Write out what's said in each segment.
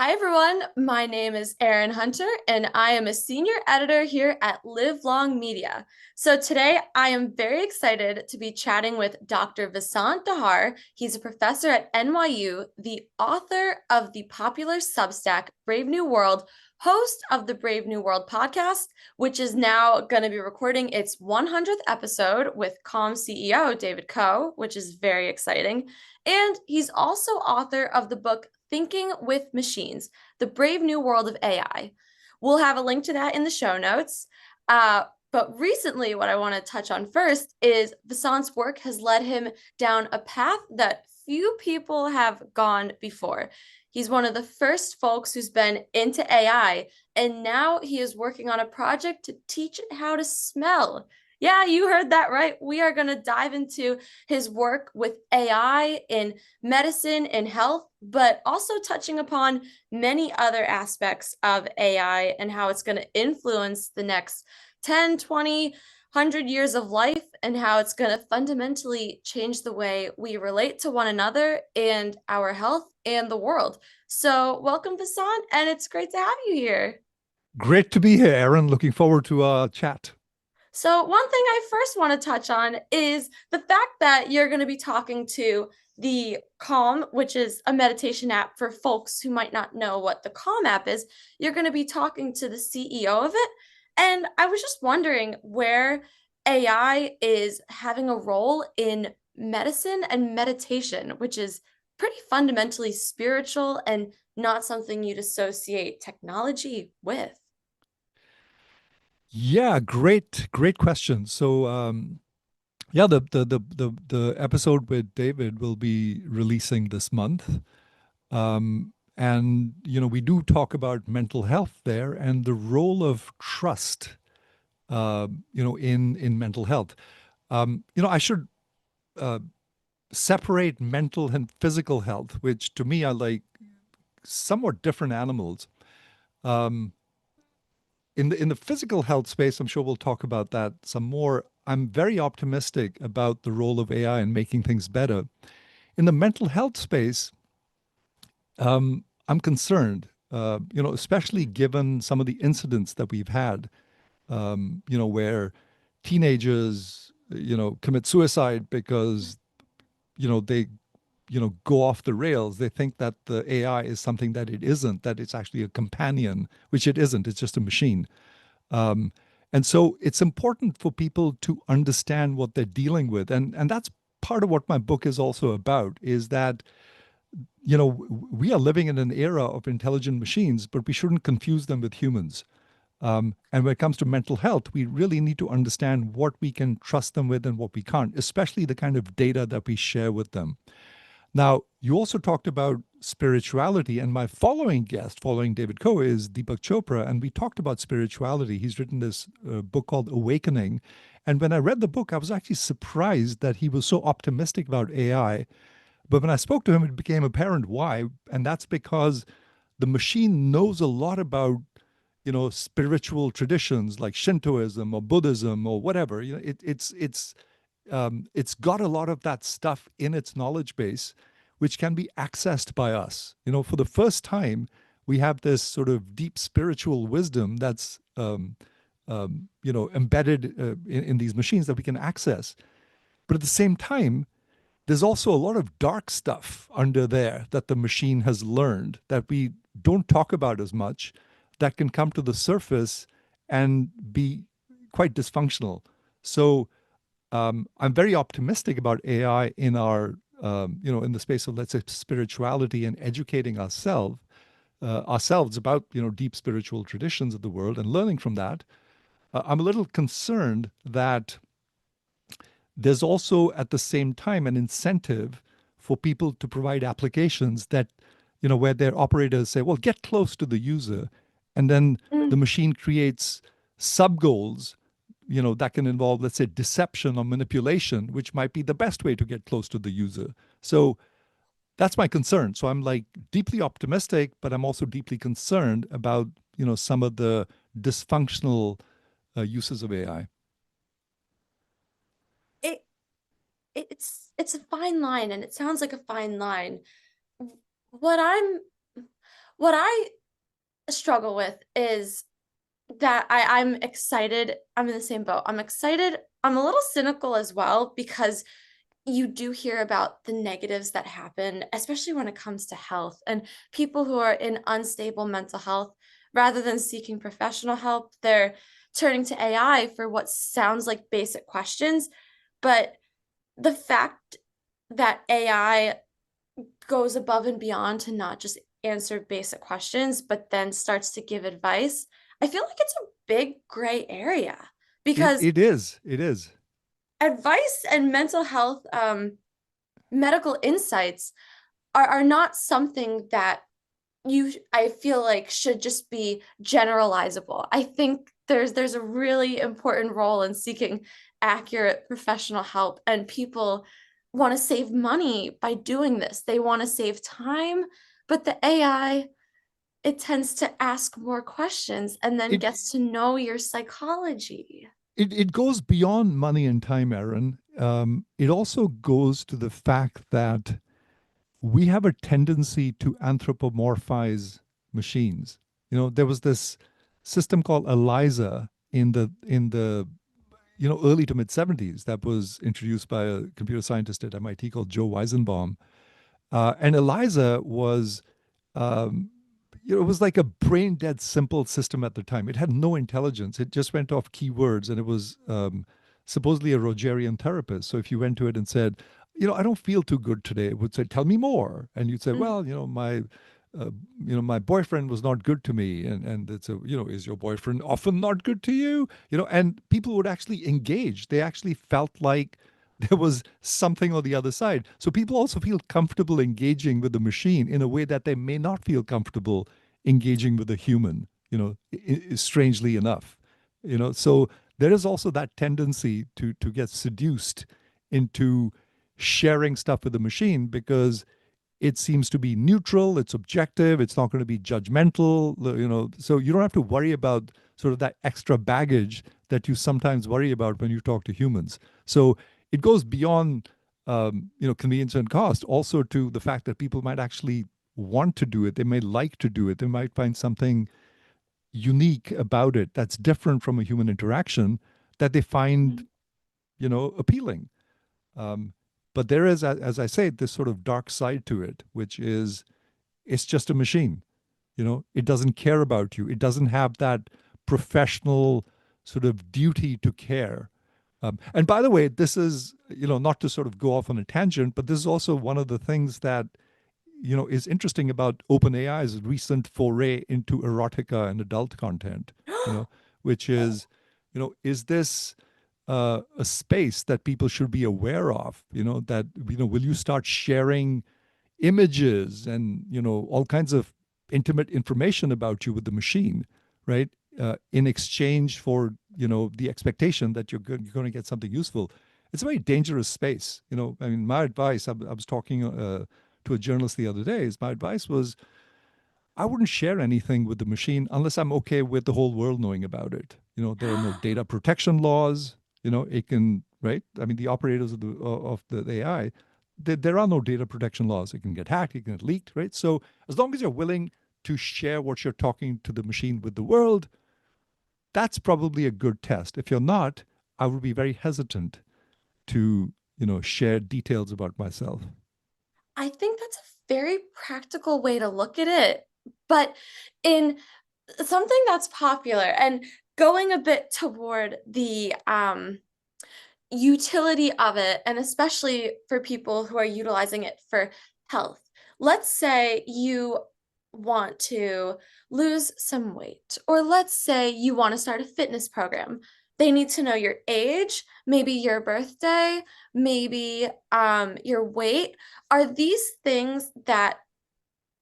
Hi, everyone. My name is Erin Hunter, and I am a senior editor here at Livelong Media. So today I am very excited to be chatting with Dr. Vasant Dhar. He's a professor at NYU, the author of the popular Substack Brave New World, host of the Brave New World podcast, which is now going to be recording its 100th episode with Calm CEO David Koh, which is very exciting. And he's also author of the book Thinking with Machines, The Brave New World of AI. We'll have a link to that in the show notes. But recently, what I want to touch on first is Vasant's work has led him down a path that few people have gone before. He's one of the first folks who's been into AI, and now he is working on a project to teach it how to smell. Yeah, you heard that right. We are going to dive into his work with AI in medicine and health, but also touching upon many other aspects of AI and how it's going to influence the next 10, 20, 100 years of life and how it's going to fundamentally change the way we relate to one another and our health and the world. So welcome, Vasant, and it's great to have you here. Great to be here, Erin. Looking forward to our chat. So, one thing I first want to touch on is the fact that you're going to be talking to the Calm, which is a meditation app for folks who might not know what the Calm app is. You're going to be talking to the CEO of it. And I was just wondering where AI is having a role in medicine and meditation, which is pretty fundamentally spiritual and not something you'd associate technology with. Yeah, great question. Yeah, the episode with David will be releasing this month. And we do talk about mental health there and the role of trust, in mental health. I should uh, separate mental and physical health, which to me are like somewhat different animals. Um, in the physical health space, I'm sure we'll talk about that some more. I'm very optimistic about the role of AI in making things better. In the mental health space, I'm concerned, especially given some of the incidents that we've had, where teenagers, commit suicide because, they, go off the rails. They think that the AI is something that it isn't, that it's actually a companion, which it isn't. It's just a machine. Um, and so it's important for people to understand what they're dealing with. And that's part of what my book is also about, is that, we are living in an era of intelligent machines, but we shouldn't confuse them with humans. And when it comes to mental health, we really need to understand what we can trust them with and what we can't, especially the kind of data that we share with them. Now, you also talked about spirituality, and my following guest, following David Koh, is Deepak Chopra, and we talked about spirituality. He's written this book called Awakening. And when I read the book, I was actually surprised that he was so optimistic about AI. But when I spoke to him, it became apparent why. And that's because the machine knows a lot about, spiritual traditions like Shintoism or Buddhism or whatever. It's got a lot of that stuff in its knowledge base, which can be accessed by us. For the first time, we have this sort of deep spiritual wisdom that's embedded in these machines that we can access. But at the same time, there's also a lot of dark stuff under there that the machine has learned that we don't talk about as much, that can come to the surface and be quite dysfunctional. So I'm very optimistic about AI in in the space of, let's say, spirituality and educating ourselves about, deep spiritual traditions of the world and learning from that. I'm a little concerned that there's also at the same time an incentive for people to provide applications that, where their operators say, well, get close to the user. And then the Mm. machine creates sub goals, that can involve, let's say, deception or manipulation, which might be the best way to get close to the user. So that's my concern. So I'm like deeply optimistic, but I'm also deeply concerned about, some of the dysfunctional uses of AI. It it's a fine line, and it sounds like a fine line. What I'm what I struggle with is that I'm excited. I'm in the same boat. I'm excited. I'm a little cynical as well because you do hear about the negatives that happen, especially when it comes to health and people who are in unstable mental health. Rather than seeking professional help, they're turning to AI for what sounds like basic questions. But the fact that AI goes above and beyond to not just answer basic questions, but then starts to give advice, I feel like it's a big gray area It because it is. It is. advice and mental health medical insights are not something that I feel like should just be generalizable. I think there's a really important role in seeking accurate professional help, and people want to save money by doing this. They want to save time, but the AI, it tends to ask more questions and then It gets to know your psychology. it goes beyond money and time, Aaron. It also goes to the fact that we have a tendency to anthropomorphize machines. There was this system called ELIZA in the early to mid 70s that was introduced by a computer scientist at MIT called Joe Weizenbaum. And ELIZA was um, it was like a brain dead simple system at the time. It had no intelligence. It just went off keywords, and it was supposedly a Rogerian therapist. So if you went to it and said, I don't feel too good today, it would say, tell me more. And you'd say, Mhm. well, uh, my boyfriend was not good to me. And it's is your boyfriend often not good to you? And people would actually engage. They actually felt like there was something on the other side. So people also feel comfortable engaging with the machine in a way that they may not feel comfortable engaging with a human, strangely enough. So there is also that tendency to get seduced into sharing stuff with the machine because it seems to be neutral, it's objective, it's not going to be judgmental, so you don't have to worry about sort of that extra baggage that you sometimes worry about when you talk to humans. So it goes beyond convenience and cost also to the fact that people might actually want to do it, they may like to do it, they might find something unique about it that's different from a human interaction that they find appealing. um, but there is, as I say, this sort of dark side to it, which is it's just a machine. It doesn't care about you. It doesn't have that professional sort of duty to care. And by the way, this is, not to sort of go off on a tangent, but this is also one of the things that, is interesting about OpenAI's recent foray into erotica and adult content, which is, is this a space that people should be aware of, that, will you start sharing images and all kinds of intimate information about you with the machine, right? In exchange for the expectation that you're going to get something useful. It's a very dangerous space. I mean, my advice. I was talking to a journalist the other day. Is my advice was I wouldn't share anything with the machine unless I'm okay with the whole world knowing about it. There are no data protection laws. It can, right. I mean, the operators of the AI, there are no data protection laws. It can get hacked, it can get leaked, right? So as long as you're willing to share what you're talking to the machine with the world, that's probably a good test. If you're not, I would be very hesitant to, share details about myself. I think that's a very practical way to look at it. But in something that's popular and going a bit toward the utility of it, and especially for people who are utilizing it for health. Let's say you want to lose some weight, or let's say you want to start a fitness program. They need to know your age, maybe your birthday, maybe your weight. Are these things that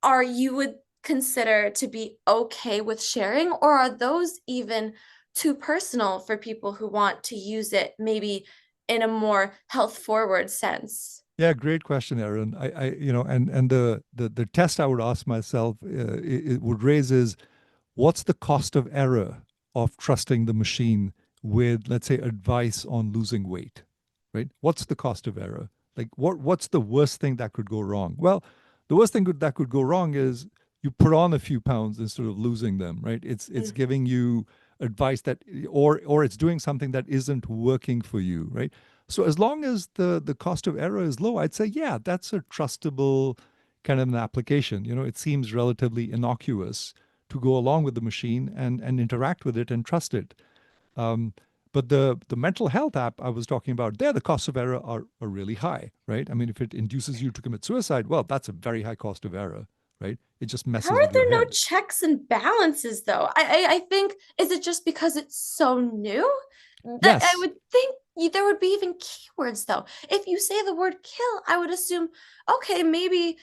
are you would consider to be okay with sharing, or are those even too personal for people who want to use it maybe in a more health forward sense? Yeah, great question, Erin. And the test I would ask myself, it would raise is, what's the cost of error of trusting the machine with, let's say, advice on losing weight, right? What's the cost of error? Like, what's the worst thing that could go wrong? Well, the worst thing that could go wrong is you put on a few pounds instead of losing them, right? It's Mhm. giving you advice that, or it's doing something that isn't working for you, right? So as long as the cost of error is low, I'd say, yeah, that's a trustable kind of an application. It seems relatively innocuous to go along with the machine and interact with it and trust it. Um, but the mental health app I was talking about, there the costs of error are really high, right? I mean, if it induces you to commit suicide, well, that's a very high cost of error, right? It just How messes are with your there no head. checks and balances though? I think, is it just because it's so new? That I Yes, would think there would be even keywords though. If you say the word kill, I would assume, okay, maybe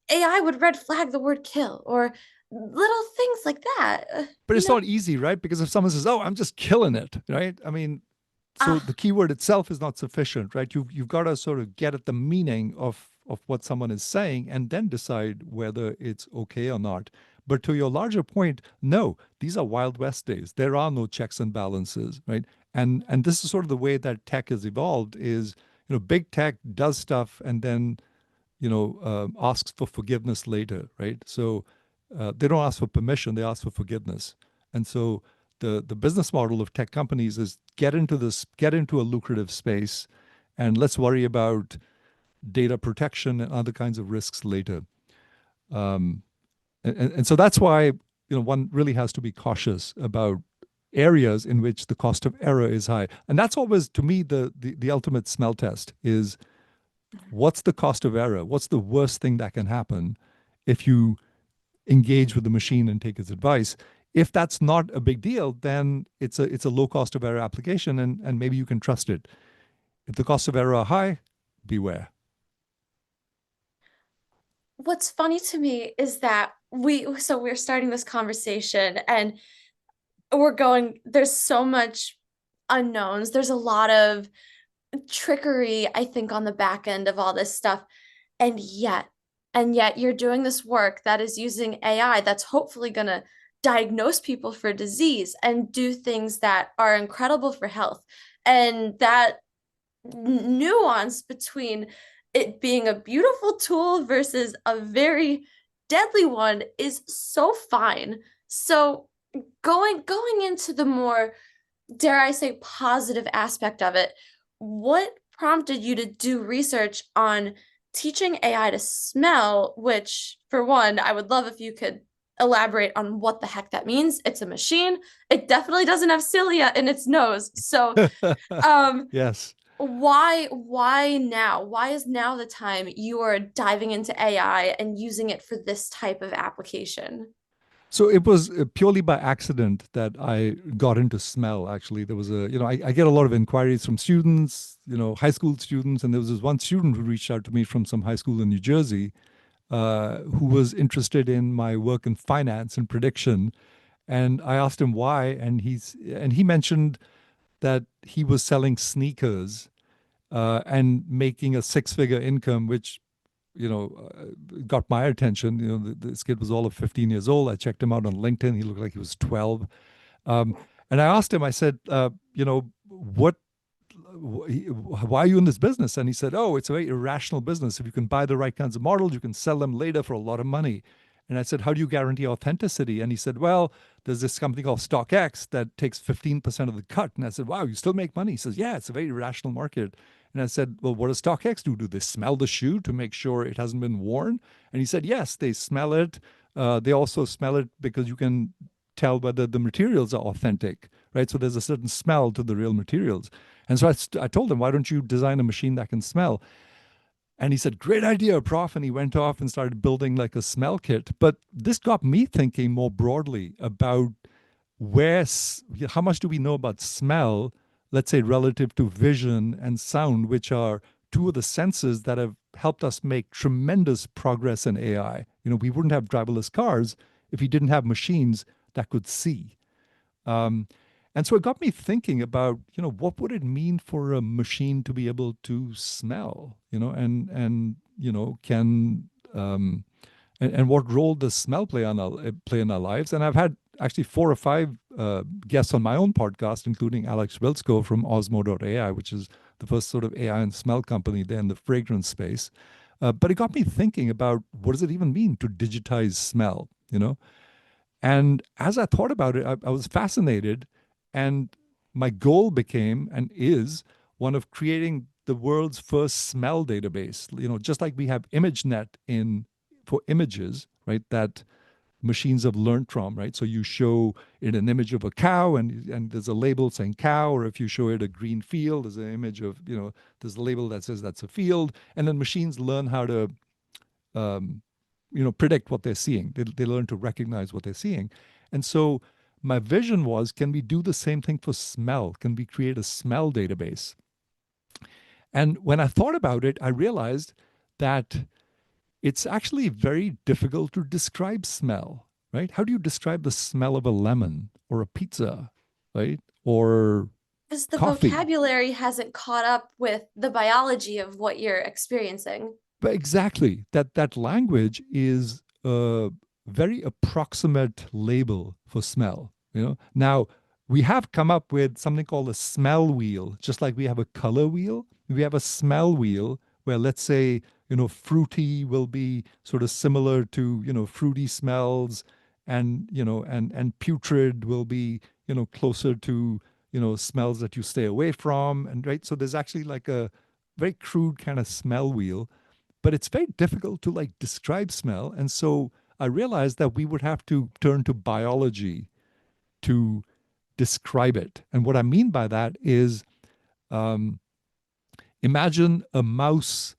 AI would red flag the word kill or little things like that. but it's not easy, right? Because if someone says, "Oh, I'm just killing it," right? I mean, so the Ah, keyword itself is not sufficient, right? You've got to sort of get at the meaning of what someone is saying and then decide whether it's okay or not. But to your larger point, no, these are Wild West days. There are no checks and balances, right? And this is sort of the way that tech has evolved is, big tech does stuff and then, asks for forgiveness later, right? So they don't ask for permission, they ask for forgiveness. And so the business model of tech companies is get into a lucrative space, and let's worry about data protection and other kinds of risks later. Um, and so that's why one really has to be cautious about areas in which the cost of error is high. And that's always, to me, the ultimate smell test is what's the cost of error? What's the worst thing that can happen if you engage with the machine and take its advice? If that's not a big deal, then it's a low cost of error application, and maybe you can trust it. If the costs of error are high, beware. what's funny to me is that we're starting this conversation and there's so much unknowns. There's a lot of trickery, I think, on the back end of all this stuff. And yet, and yet you're doing this work that is using AI that's hopefully going to diagnose people for disease and do things that are incredible for health. And that nuance between it being a beautiful tool versus a very deadly one is so fine. So going into the more, dare I say, positive aspect of it, what prompted you to do research on teaching AI to smell, which, for one, I would love if you could elaborate on what the heck that means. It's a machine. It definitely doesn't have cilia in its nose. So, um, Yes. why now? Why is now the time you are diving into AI and using it for this type of application? So it was purely by accident that I got into smell. Actually, there was I get a lot of inquiries from students, high school students, and there was this one student who reached out to me from some high school in New Jersey, who was interested in my work in finance and prediction. And I asked him why, and he mentioned that he was selling sneakers and making a six-figure income, which got my attention. This kid was all of 15 years old. I checked him out on LinkedIn. He looked like he was 12. Um, and I asked him, I said, why are you in this business? And he said, oh, it's a very irrational business. If you can buy the right kinds of models, you can sell them later for a lot of money. And I said, how do you guarantee authenticity? And he said, well, there's this company called StockX that takes 15% of the cut. And I said, wow, you still make money? He says, yeah, it's a very irrational market. And I said, well, what does StockX do? Do they smell the shoe to make sure it hasn't been worn? And he said, yes, they smell it. They also smell it because you can tell whether the materials are authentic, right? So there's a certain smell to the real materials. And so I told him, why don't you design a machine that can smell? And he said, great idea, Prof. And he went off and started building like a smell kit. But this got me thinking more broadly about how much do we know about smell, let's say relative to vision and sound, which are two of the senses that have helped us make tremendous progress in AI. We wouldn't have driverless cars if we didn't have machines that could see. Um, and so it got me thinking about, what would it mean for a machine to be able to smell, and can and what role does smell play in our lives? And I've had actually four or five guests on my own podcast, including Alex Wilsko from Osmo.ai, which is the first sort of AI and smell company there in the fragrance space. But it got me thinking about what does it even mean to digitize smell? you know? And as I thought about it, I was fascinated. And my goal became and is one of creating the world's first smell database. Just like we have ImageNet in for images, right? That machines have learned from, right? So you show it an image of a cow and there's a label saying cow, or if you show it a green field, there's an image of, there's a label that says that's a field. And then machines learn how to um, predict what they're seeing. They learn to recognize what they're seeing. And so my vision was, can we do the same thing for smell? Can we create a smell database? And when I thought about it, I realized that it's actually very difficult to describe smell, right? How do you describe the smell of a lemon or a pizza, right? Or Because the coffee? vocabulary hasn't caught up with the biology of what you're experiencing. But exactly, that language is a very approximate label for smell. Now we have come up with something called a smell wheel. Just like we have a color wheel, we have a smell wheel where, let's say, fruity will be sort of similar to, fruity smells, and and putrid will be, closer to, smells that you stay away from. And right, so there's actually like a very crude kind of smell wheel, but it's very difficult to like describe smell. And so I realized that we would have to turn to biology to describe it. And what I mean by that is, um, imagine a mouse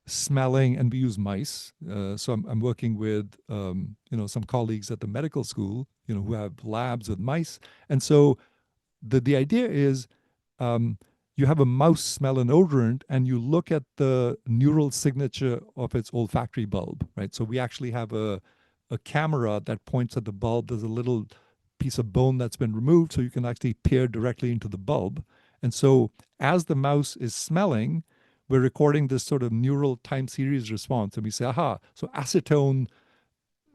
smelling, and we use mice. So I'm working with some colleagues at the medical school, who have labs with mice. And so the idea is, um, you have a mouse smell an odorant and you look at the neural signature of its olfactory bulb, right? So we actually have a camera that points at the bulb. There's a little piece of bone that's been removed so you can actually peer directly into the bulb. And so as the mouse is smelling, we're recording this sort of neural time series response. And we say, aha, so acetone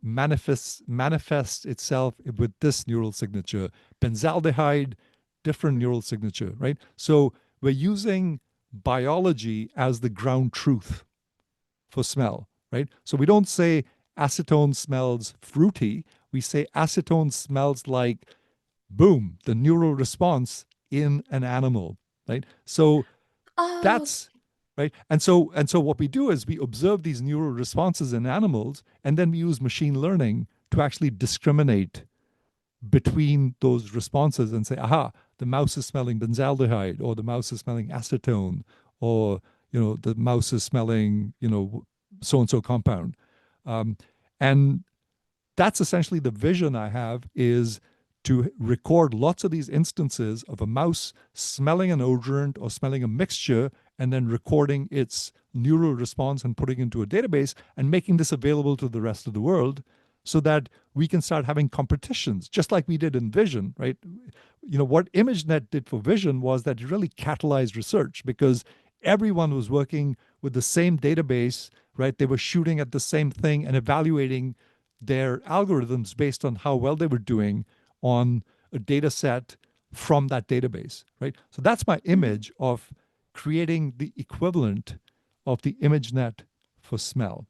manifests itself with this neural signature. Benzaldehyde, different neural signature, right? So we're using biology as the ground truth for smell, right? So we don't say acetone smells fruity. We say acetone smells like, boom, the neural response in an animal, right? So Oh, that's right. And so what we do is we observe these neural responses in animals, and then we use machine learning to actually discriminate between those responses and say, aha, the mouse is smelling benzaldehyde, or the mouse is smelling acetone, or the mouse is smelling so and so compound. um, and that's essentially the vision I have, is to record lots of these instances of a mouse smelling an odorant or smelling a mixture, and then recording its neural response and putting it into a database and making this available to the rest of the world, so that we can start having competitions just like we did in vision, right? What ImageNet did for vision was that it really catalyzed research, because everyone was working with the same database, right? They were shooting at the same thing and evaluating their algorithms based on how well they were doing on a data set from that database, right? So that's my image of creating the equivalent of the ImageNet for smell.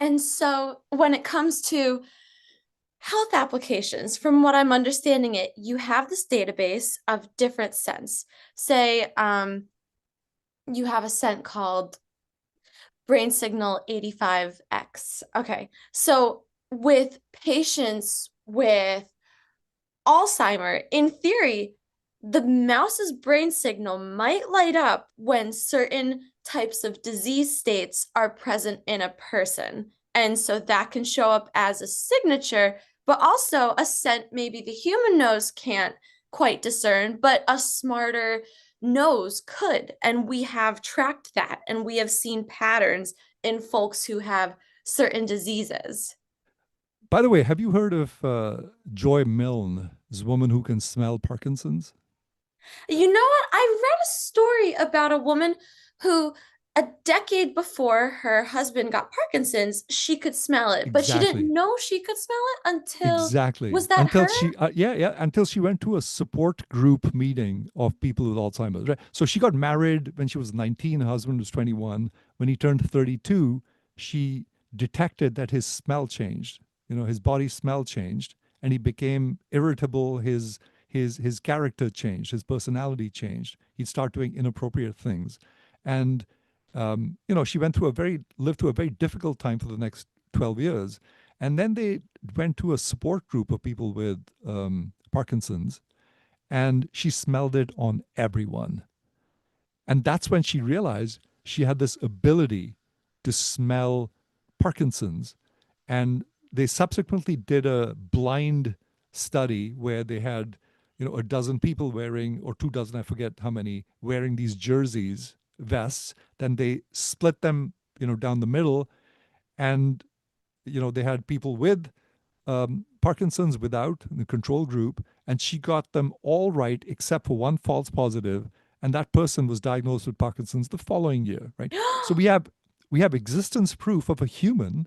and so when it comes to health applications, from what I'm understanding it, you have this database of different scents. Say, you have a scent called brain signal 85X. Okay. So with patients with Alzheimer, in theory, the mouse's brain signal might light up when certain types of disease states are present in a person. And so that can show up as a signature, but also a scent maybe the human nose can't quite discern, but a smarter nose could. And we have tracked that, and we have seen patterns in folks who have certain diseases. By the way, have you heard of Joy Milne, this woman who can smell Parkinson's? You know what? I read a story about a woman who, a decade before her husband got Parkinson's, she could smell it, but she Exactly. didn't know she could smell it until, Exactly. was that Until her? she, yeah, until she went to a support group meeting of people with Alzheimer's. Right. So she got married when she was 19. Her husband was 21. When he turned 32, she detected that his smell changed. his body smell changed, and he became irritable. His character changed, his personality changed. He'd start doing inappropriate things, and she lived through a very difficult time for the next 12 years, and then they went to a support group of people with Parkinson's, and she smelled it on everyone. And that's when she realized she had this ability to smell Parkinson's. And they subsequently did a blind study where they had, a dozen people wearing, or 2 dozen, I forget how many, wearing these jerseys, vests. Then they split them, down the middle. And, they had people with Parkinson's, without, in the control group. And she got them all right except for one false positive, and that person was diagnosed with Parkinson's the following year, right? So we have existence proof of a human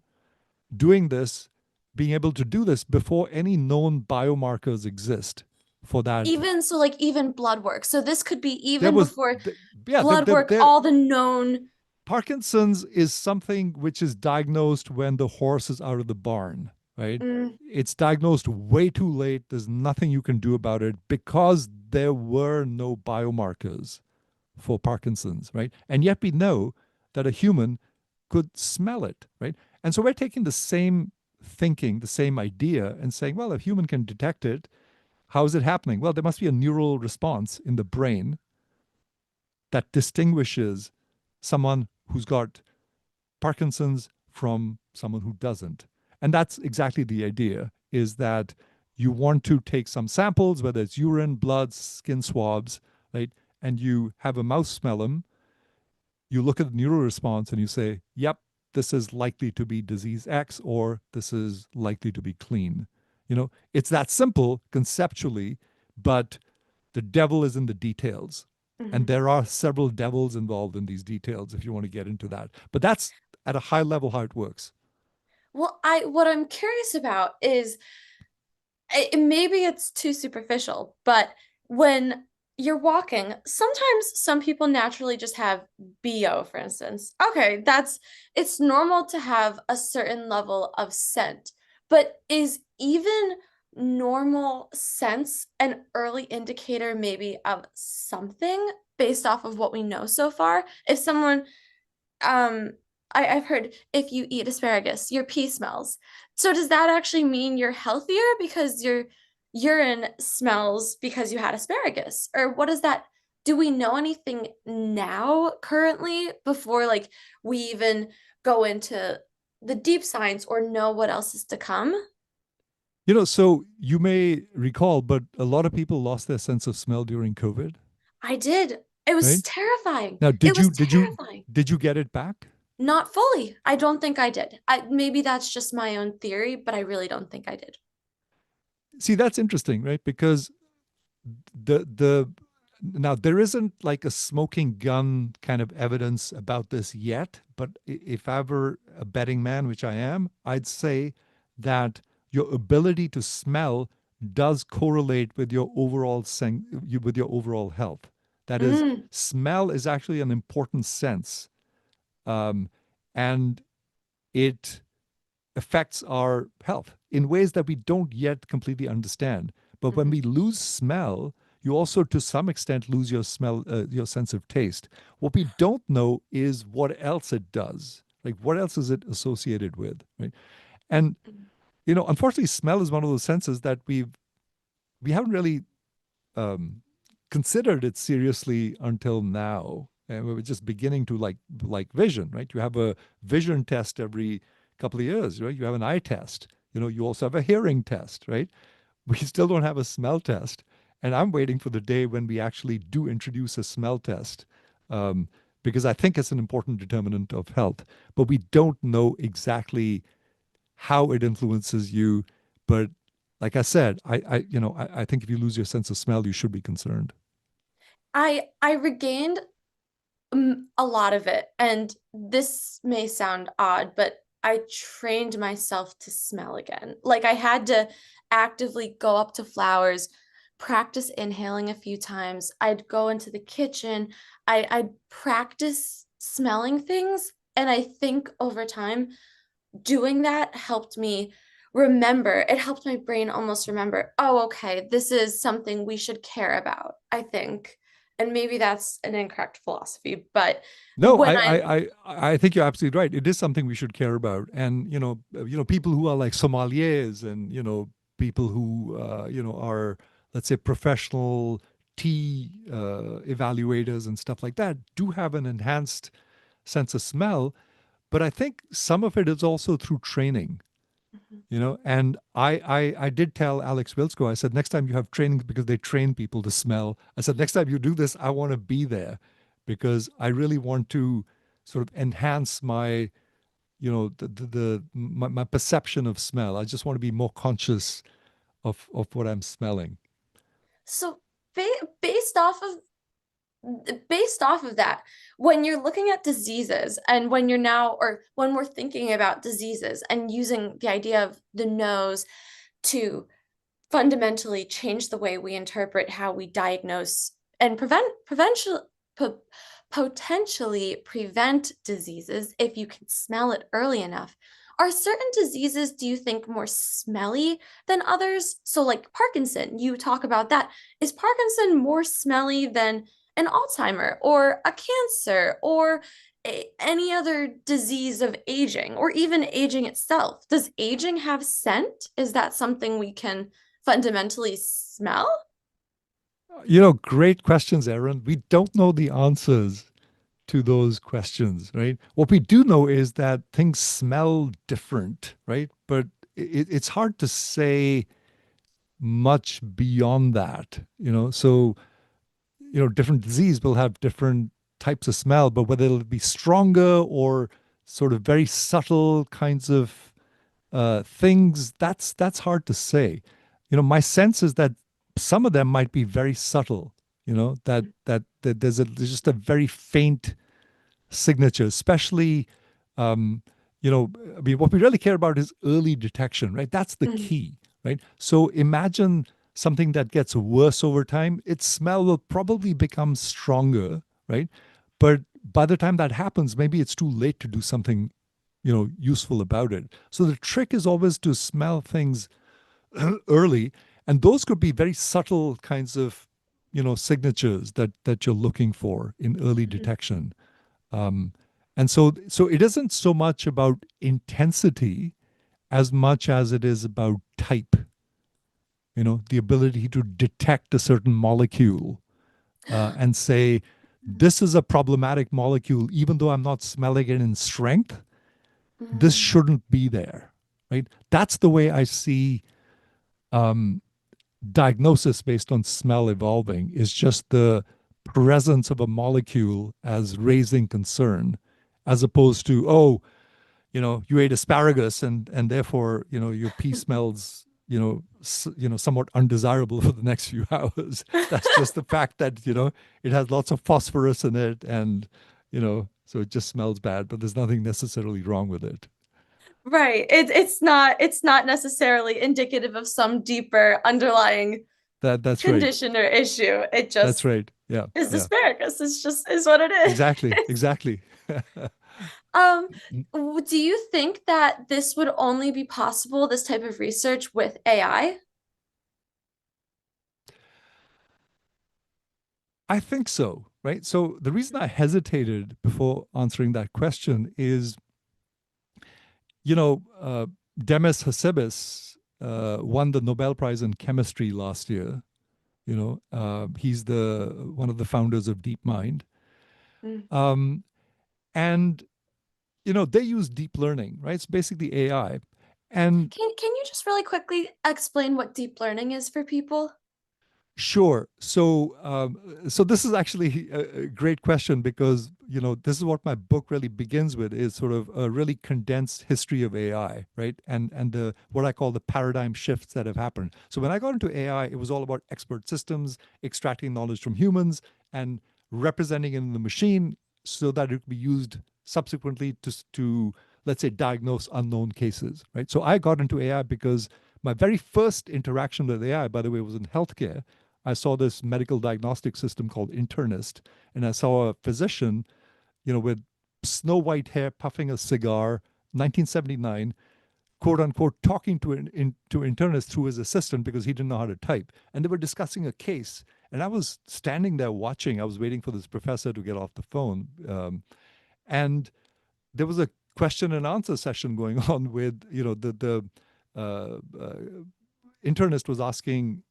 doing this, being able to do this before any known biomarkers exist for that. Even so, like even blood work. So this could be There even was, before yeah, blood work, there all the known. Parkinson's is something which is diagnosed when the horse is out of the barn, right? Mm, It's diagnosed way too late. There's nothing you can do about it because there were no biomarkers for Parkinson's, right? And yet we know that a human could smell it, right? And so we're taking the same thinking, the same idea, and saying, well, if a human can detect it, how is it happening? Well, there must be a neural response in the brain that distinguishes someone who's got Parkinson's from someone who doesn't. And that's exactly the idea, is that you want to take some samples, whether it's urine, blood, skin swabs, right? And you have a mouse smell them. You look at the neural response and you say, yep, this is likely to be disease X, or this is likely to be clean. It's that simple conceptually, but the devil is in the details. And mhm. there are several devils involved in these details if you want to get into that. But that's at a high level how it works. Well, I what I'm curious about is maybe it's too superficial, but when you're walking, sometimes some people naturally just have BO, for instance. Okay, it's normal to have a certain level of scent, but is even normal sense an early indicator maybe of something based off of what we know so far? If someone um I've heard if you eat asparagus, your pee smells. So does that actually mean you're healthier because your urine smells because you had asparagus? Or what is that? Do we know anything now currently before like we even go into the deep science or know what else is to come? So you may recall, but a lot of people lost their sense of smell during COVID, I did. It was right? terrifying. Now, It did was you did you terrifying. did you get it back? Not fully. I don't think I did. Maybe that's just my own theory, but I really don't think I did. See, that's interesting, right? Because the now there isn't like a smoking gun kind of evidence about this yet, but if I were a betting man, which I am, I'd say that your ability to smell does correlate with your with your overall health. That is, Mm, smell is actually an important sense, um, and it affects our health in ways that we don't yet completely understand. But when mhm, we lose smell, you also, to some extent, lose your sense of taste. What we don't know is what else it does. Like, what else is it associated with, right? And mhm, unfortunately, smell is one of those senses that we haven't really um, considered it seriously until now. And we were just beginning to like vision, right? You have a vision test every couple of years, right? You have an eye test. You also have a hearing test, right? We still don't have a smell test. And I'm waiting for the day when we actually do introduce a smell test, um, because I think it's an important determinant of health. But we don't know exactly how it influences you. But like I said, I think if you lose your sense of smell, you should be concerned. I regained a lot of it, and this may sound odd, but I trained myself to smell again. Like I had to actively go up to flowers, practice inhaling a few times. I'd go into the kitchen. I'd practice smelling things, and I think over time doing that helped me remember, it helped my brain almost remember, oh, okay, this is something we should care about, I think. And maybe that's an incorrect philosophy, but No, when I, I'm I, I, I think you're absolutely right. It is something we should care about. And, people who are like sommeliers and, people who, are, let's say, professional tea evaluators and stuff like that do have an enhanced sense of smell. But I think some of it is also through training. And I did tell Alex Wilsko, I said, next time you have trainings, because they train people to smell, I said, next time you do this, I want to be there because I really want to sort of enhance my, my perception of smell. I just want to be more conscious of what I'm smelling. so ba based off of that, when you're looking at diseases and when you're now, or when we're thinking about diseases and using the idea of the nose to fundamentally change the way we interpret how we diagnose and po- potentially prevent diseases if you can smell it early enough. Are certain diseases, do you think, more smelly than others? So, like Parkinson, you talk about that. Is Parkinson more smelly than an Alzheimer or a cancer or any other disease of aging or even aging itself? Does aging have scent? Is that something we can fundamentally smell? Great questions, Erin. We don't know the answers to those questions, right? What we do know is that things smell different, right? But it's hard to say much beyond that, So, different disease will have different types of smell, but whether it'll be stronger or sort of very subtle kinds of things, that's hard to say. My sense is that some of them might be very subtle, that there's just a very faint signature, especially, um, I mean, what we really care about is early detection, right? That's the Mhm. key, right? So imagine something that gets worse over time, its smell will probably become stronger, right? But by the time that happens, maybe it's too late to do something, useful about it. So the trick is always to smell things early, and those could be very subtle kinds of, signatures that you're looking for in early Mhm. detection. Um, and so it isn't so much about intensity as much as it is about type, the ability to detect a certain molecule and say, this is a problematic molecule, even though I'm not smelling it in strength, this Mhm. shouldn't be there, right? That's the way I see um, diagnosis based on smell evolving is just the presence of a molecule as raising concern, as opposed to, oh, you ate asparagus and therefore your pee smells somewhat undesirable for the next few hours. That's just the fact that it has lots of phosphorus in it, and so it just smells bad, but there's nothing necessarily wrong with it. Right. It's not necessarily indicative of some deeper underlying That's right. condition or issue. It That's just right. Yeah, is yeah. asparagus. It's just is what it Exactly, is. exactly. Um, do you think that this would only be possible, this type of research with AI? I think so, right? So the reason I hesitated before answering that question is, Demis Hassabis won the Nobel Prize in chemistry last year. He's the one of the founders of DeepMind, Mm. um, and they use deep learning, right? It's basically AI, and Can you just really quickly explain what deep learning is for people? sure. So this is actually a great question because this is what my book really begins with, is sort of a really condensed history of AI, right? And the what I call the paradigm shifts that have happened. So when I got into AI, it was all about expert systems, extracting knowledge from humans, and representing it in the machine so that it could be used subsequently to let's say diagnose unknown cases, right? So I got into AI because my very first interaction with AI, by the way, was in healthcare. I saw this medical diagnostic system called Internist, and I saw a physician, with snow white hair, puffing a cigar, 1979, quote unquote talking to to internists through his assistant because he didn't know how to type. And they were discussing a case. And I was standing there watching. I was waiting for this professor to get off the phone. And there was a question and answer session going on with, the internist was asking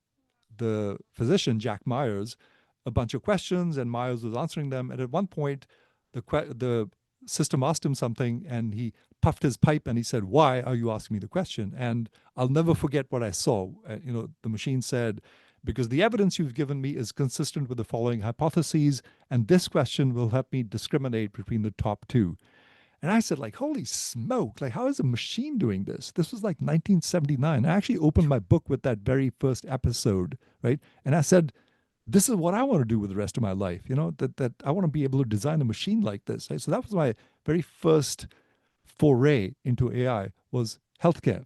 the physician, Jack Myers, a bunch of questions, and Myers was answering them. And at one point, the system asked him something, and he puffed his pipe and he said, "Why are you asking me the question?" And I'll never forget what I saw. The machine said, "Because the evidence you've given me is consistent with the following hypotheses, and this question will help me discriminate between the top two." And I said, like, holy smoke, like, how is a machine doing this? This was like 1979. I actually opened my book with that very first episode, right? And I said, this is what I want to do with the rest of my life, that I want to be able to design a machine like this. Right? So that was my very first foray into AI, was healthcare.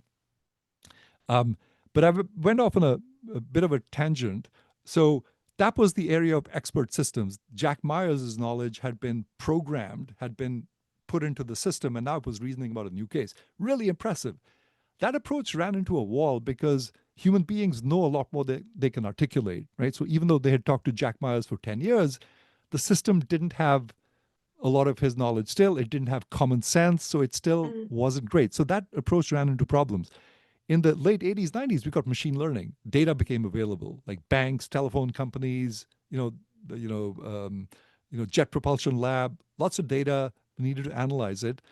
But I went off on a bit of a tangent. So that was the area of expert systems. Jack Myers' knowledge had been programmed, had been put into the system, and now it was reasoning about a new case. Really impressive. That approach ran into a wall because human beings know a lot more than they can articulate, right? So even though they had talked to Jack Myers for 10 years, the system didn't have a lot of his knowledge still. It didn't have common sense, so it still wasn't great. So that approach ran into problems. In the late 80s, 90s, we got machine learning. Data became available, like banks, telephone companies, Jet Propulsion Lab, lots of data, needed to analyze it.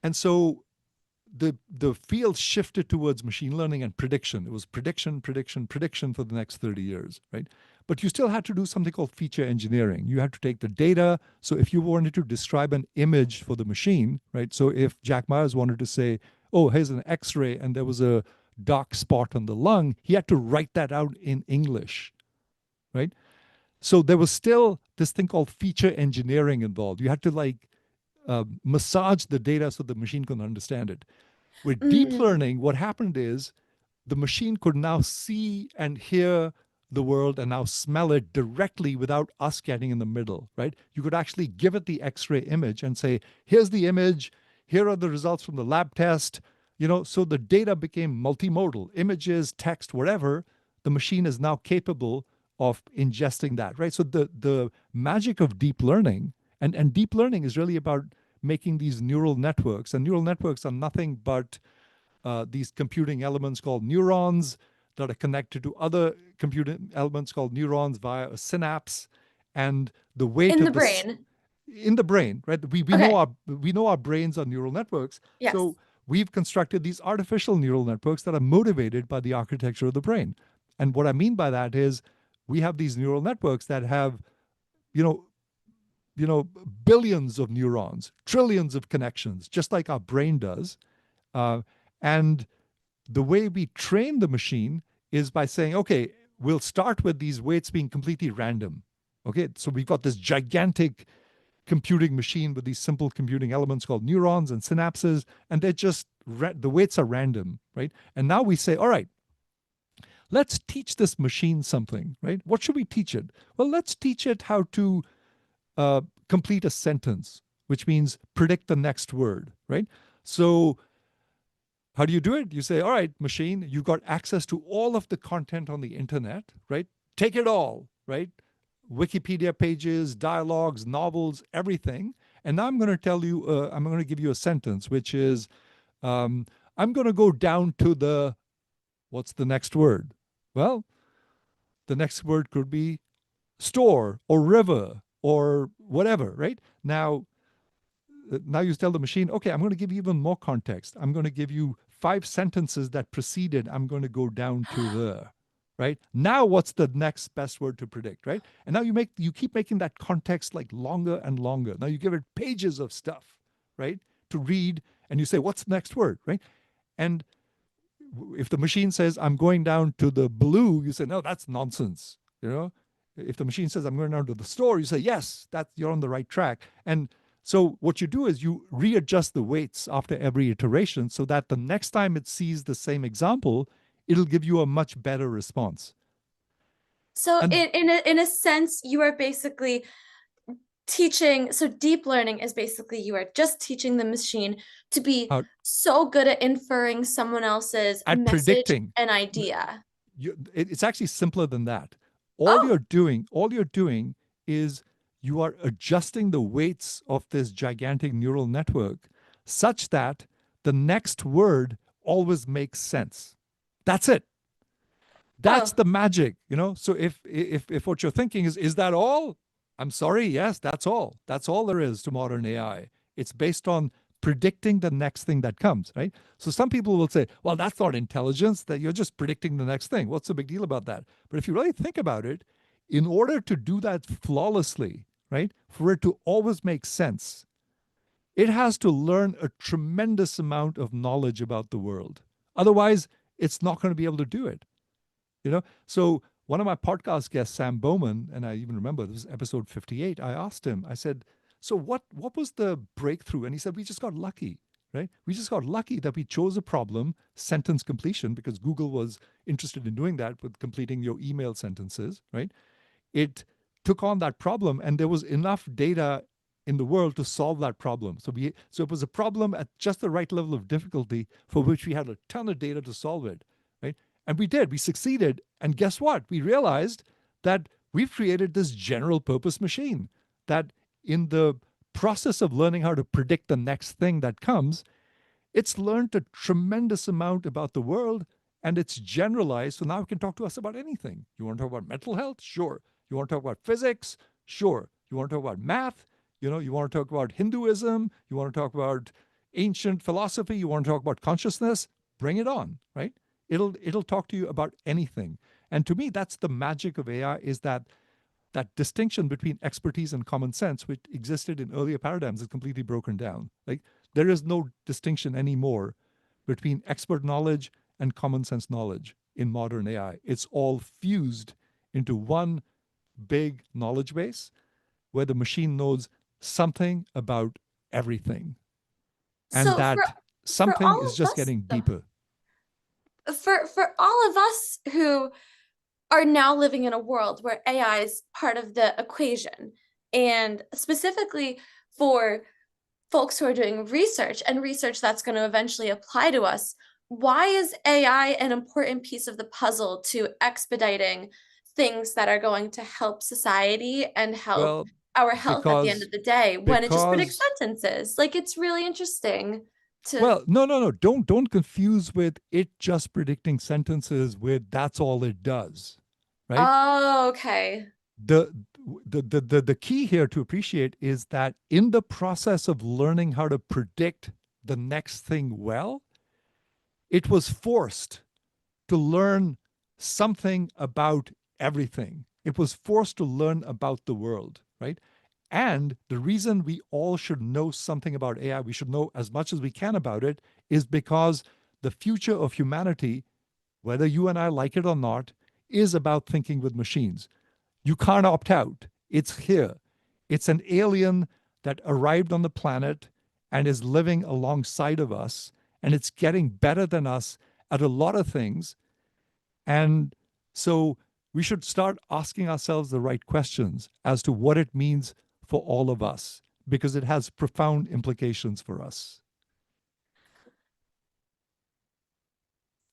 And so the field shifted towards machine learning and prediction. It was prediction, prediction, prediction for the next 30 years, right? But you still had to do something called feature engineering. You had to take the data. So if you wanted to describe an image for the machine, right? So if Jack Myers wanted to say, oh, here's an X-ray and there was a dark spot on the lung, he had to write that out in English, right? So there was still this thing called feature engineering involved. You had to massage the data so the machine can understand it. With deep learning, what happened is the machine could now see and hear the world and now smell it directly without us getting in the middle, right? You could actually give it the X-ray image and say, here's the image, here are the results from the lab test, so the data became multimodal, images, text, whatever. The machine is now capable of ingesting that, right? So the magic of deep learning, and deep learning is really about making these neural networks. And neural networks are nothing but these computing elements called neurons that are connected to other computing elements called neurons via a synapse. And the weight in of the brain. In the brain, right? We know our brains are neural networks. Yes. So we've constructed these artificial neural networks that are motivated by the architecture of the brain. And what I mean by that is we have these neural networks that have, billions of neurons, trillions of connections, just like our brain does. And the way we train the machine is by saying, okay, we'll start with these weights being completely random. Okay, so we've got this gigantic computing machine with these simple computing elements called neurons and synapses, and they're just, the weights are random, right? And now we say, all right, let's teach this machine something, right? What should we teach it? Well, let's teach it how to complete a sentence, which means predict the next word, right? So how do you do it? You say, all right, machine, you've got access to all of the content on the internet, right? Take it all, right? Wikipedia pages, dialogues, novels, everything. And now I'm going to tell you, I'm going to give you a sentence, which is, I'm going to go down to the, what's the next word? Well, the next word could be store or river or whatever, right? Now you tell the machine, okay, I'm going to give you even more context. I'm going to give you 5 sentences that preceded, I'm going to go down to the, right? Now what's the next best word to predict, right? And now you keep making that context like longer and longer. Now you give it pages of stuff, right, to read, and you say, what's the next word, right? And if the machine says, I'm going down to the blue, you say, no, that's nonsense, If the machine says, I'm going down to the store, you say, yes, you're on the right track. And so what you do is you readjust the weights after every iteration so that the next time it sees the same example, it'll give you a much better response. So And in a sense, you are basically teaching, so deep learning is basically you are just teaching the machine to be How so good at inferring someone else's at message predicting. and idea. It's actually simpler than that. Oh, All you're doing is you are adjusting the weights of this gigantic neural network such that the next word always makes sense. That's it. That's oh, the magic, you know. So if what you're thinking is that all? I'm sorry, yes, that's all. That's all there is to modern AI. It's based on predicting the next thing that comes, right? So some people will say, well, that's not intelligence, that you're just predicting the next thing. What's the big deal about that? But if you really think about it, in order to do that flawlessly, right, for it to always make sense, it has to learn a tremendous amount of knowledge about the world. Otherwise, it's not going to be able to do it. So one of my podcast guests, Sam Bowman, and I even remember this was episode 58, I asked him, I said, so what was the breakthrough? And he said, we just got lucky, right? We just got lucky that we chose a problem, sentence completion, because Google was interested in doing that with completing your email sentences, right? It took on that problem, and there was enough data in the world to solve that problem. So it was a problem at just the right level of difficulty for which we had a ton of data to solve it, right? And we did. We succeeded. And guess what? We realized that we've created this general purpose machine that in the process of learning how to predict the next thing that comes, it's learned a tremendous amount about the world and it's generalized. So now it can talk to us about anything. You want to talk about mental health? Sure. You want to talk about physics? Sure. You want to talk about math? You want to talk about Hinduism? You want to talk about ancient philosophy? You want to talk about consciousness? Bring it on, right? It'll talk to you about anything. And to me, that's the magic of AI is that distinction between expertise and common sense, which existed in earlier paradigms, is completely broken down. Like there is no distinction anymore between expert knowledge and common sense knowledge in modern AI. It's all fused into one big knowledge base where the machine knows something about everything. And so that for something all is of just us, getting deeper. for all of us who are now living in a world where AI is part of the equation, and specifically for folks who are doing research and research that's going to eventually apply to us, why is AI an important piece of the puzzle to expediting things that are going to help society and help Well, our health at the end because of the day when it just predicts because sentences? Like it's really interesting to. well, no. Don't confuse with it just predicting sentences with that's all it does, right? Oh, okay. The the key here to appreciate is that in the process of learning how to predict the next thing well, it was forced to learn something about everything. It was forced to learn about the world, right? And the reason we all should know something about AI, we should know as much as we can about it, is because the future of humanity, whether you and I like it or not, is about thinking with machines. You can't opt out. It's here. It's an alien that arrived on the planet and is living alongside of us, and it's getting better than us at a lot of things. And so we should start asking ourselves the right questions as to what it means for all of us, because it has profound implications for us.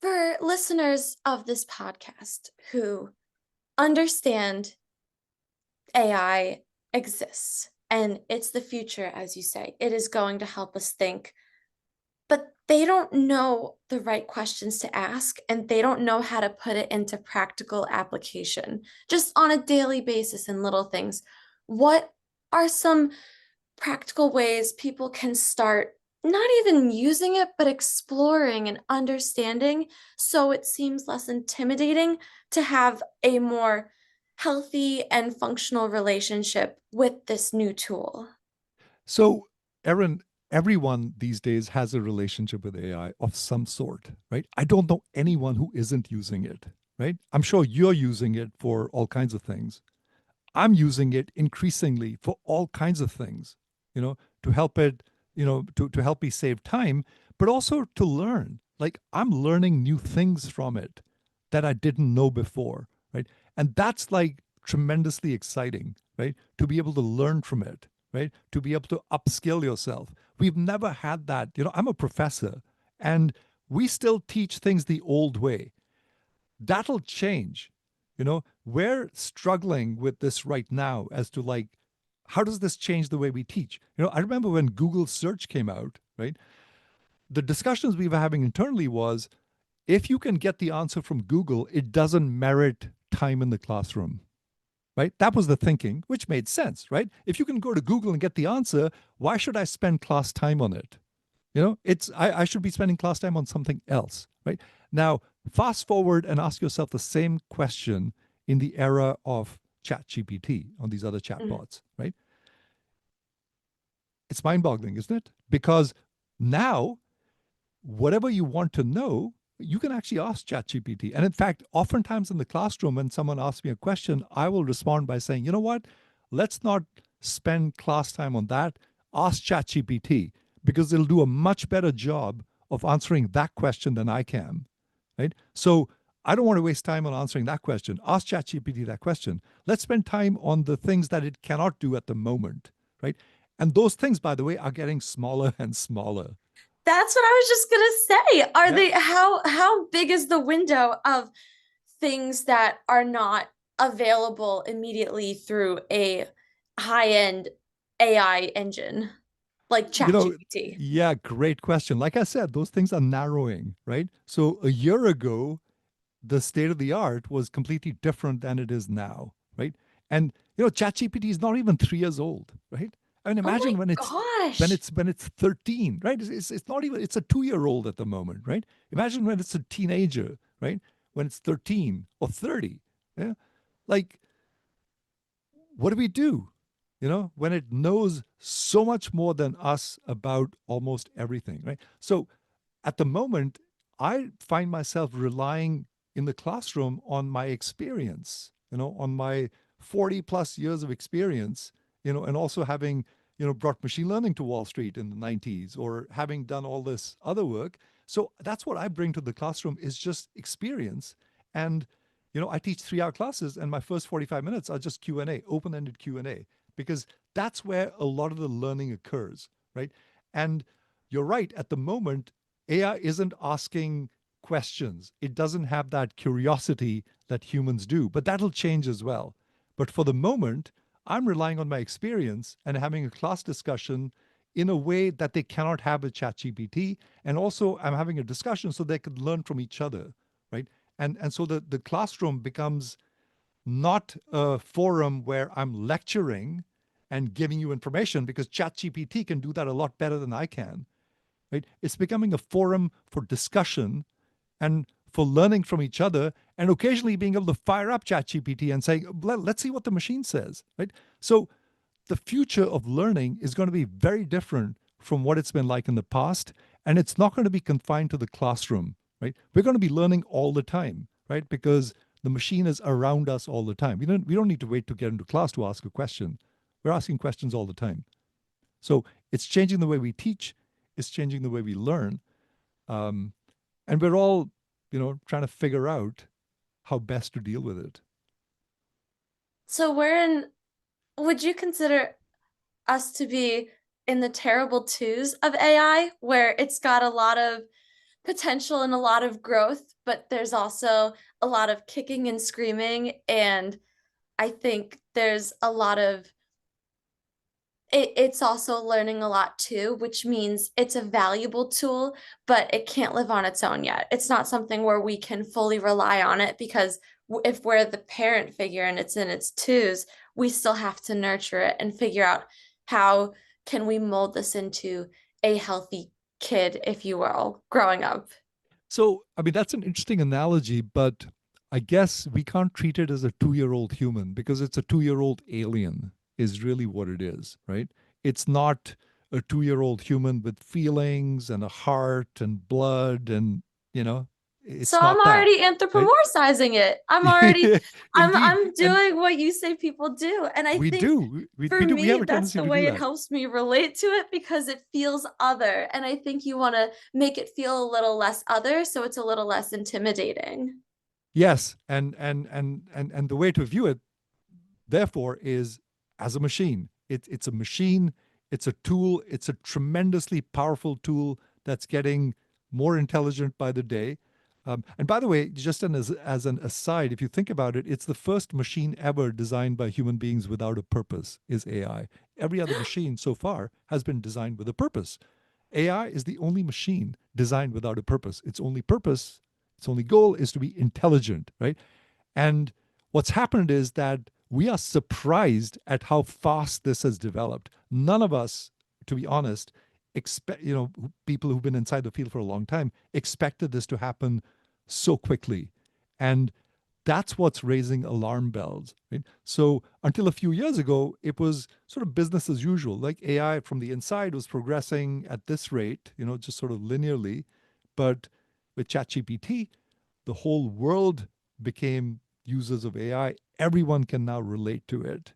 For listeners of this podcast who understand AI exists and it's the future, as you say, it is going to help us think, but they don't know the right questions to ask and they don't know how to put it into practical application just on a daily basis in little things. What are some practical ways people can start not even using it, but exploring and understanding so it seems less intimidating to have a more healthy and functional relationship with this new tool? So, Erin, everyone these days has a relationship with AI of some sort, right? I don't know anyone who isn't using it, right? I'm sure you're using it for all kinds of things. I'm using it increasingly for all kinds of things, to help it, to help me save time, but also to learn. Like I'm learning new things from it that I didn't know before, right? And that's like tremendously exciting, right? To be able to learn from it, right? To be able to upskill yourself. We've never had that. I'm a professor and we still teach things the old way. That'll change. We're struggling with this right now as to like, how does this change the way we teach? I remember when Google search came out, right? The discussions we were having internally was, if you can get the answer from Google, it doesn't merit time in the classroom, right? That was the thinking, which made sense, right? If you can go to Google and get the answer, why should I spend class time on it? I should be spending class time on something else, right? Now, fast forward and ask yourself the same question in the era of ChatGPT on these other Mhm. chatbots, right? It's mind-boggling, isn't it? Because now, whatever you want to know, you can actually ask ChatGPT. And in fact, oftentimes in the classroom, when someone asks me a question, I will respond by saying, you know what? Let's not spend class time on that. Ask ChatGPT because it'll do a much better job of answering that question than I can. Right? So I don't want to waste time on answering that question. Ask ChatGPT that question. Let's spend time on the things that it cannot do at the moment. Right? And those things, by the way, are getting smaller and smaller. That's what I was just gonna say. Are Yeah. they how big is the window of things that are not available immediately through a high-end AI engine like You know, ChatGPT? yeah, great question. Like I said, those things are narrowing, right? So a year ago, the state of the art was completely different than it is now, right? And ChatGPT is not even 3 years old, right? I mean, Oh my imagine gosh. when it's 13, right? It's not even, it's a 2 year old at the moment, right? Imagine when it's a teenager, right? When it's 13 or 30. Yeah. Like, what do we do? When it knows so much more than us about almost everything, right? So at the moment, I find myself relying in the classroom on my experience, on my 40 plus years of experience, and also having, brought machine learning to Wall Street in the 90s or having done all this other work. So that's what I bring to the classroom is just experience. And, I teach 3 hour classes and my first 45 minutes are just Q&A, open-ended Q&A, because that's where a lot of the learning occurs, right? And you're right, at the moment, AI isn't asking questions. It doesn't have that curiosity that humans do, but that'll change as well. But for the moment, I'm relying on my experience and having a class discussion in a way that they cannot have with ChatGPT. And also, I'm having a discussion so they could learn from each other, right? And so the classroom becomes not a forum where I'm lecturing and giving you information because ChatGPT can do that a lot better than I can, right? It's becoming a forum for discussion and for learning from each other and occasionally being able to fire up ChatGPT and say, let's see what the machine says, right? So the future of learning is going to be very different from what it's been like in the past. And it's not going to be confined to the classroom, right? We're going to be learning all the time, right? Because the machine is around us all the time. We don't need to wait to get into class to ask a question. We're asking questions all the time. So it's changing the way we teach, it's changing the way we learn. Um, and we're all, trying to figure out how best to deal with it. So would you consider us to be in the terrible twos of AI, where it's got a lot of potential and a lot of growth, but there's also a lot of kicking and screaming. And I think there's a lot of it's also learning a lot too, which means it's a valuable tool, but it can't live on its own yet. It's not something where we can fully rely on it because if we're the parent figure and it's in its twos, we still have to nurture it and figure out how can we mold this into a healthy kid, if you will, growing up. So, I mean, that's an interesting analogy, but I guess we can't treat it as a 2 year old human because it's a 2 year old alien, is really what it is, right? It's not a 2 year old human with feelings and a heart and blood, and, So it's I'm not that, already right? anthropomorphizing it. I'm already Indeed. I'm And doing what you say people do. And I we think do. for We do. We me, have a that's tendency the to do way it that. helps me relate to it because it feels other. And I think you want to make it feel a little less other so it's a little less intimidating. Yes. And the way to view it, therefore, is as a machine. It's a machine, it's a tool, it's a tremendously powerful tool that's getting more intelligent by the day. And by the way, just as an aside, if you think about it, it's the first machine ever designed by human beings without a purpose is AI. Every other machine so far has been designed with a purpose. AI is the only machine designed without a purpose. Its only purpose, its only goal is to be intelligent, right? And what's happened is that we are surprised at how fast this has developed. None of us, to be honest, expect, people who've been inside the field for a long time expected this to happen so quickly. And that's what's raising alarm bells, right? So until a few years ago, it was sort of business as usual. Like AI from the inside was progressing at this rate, just sort of linearly. But with ChatGPT, the whole world became users of AI. Everyone can now relate to it.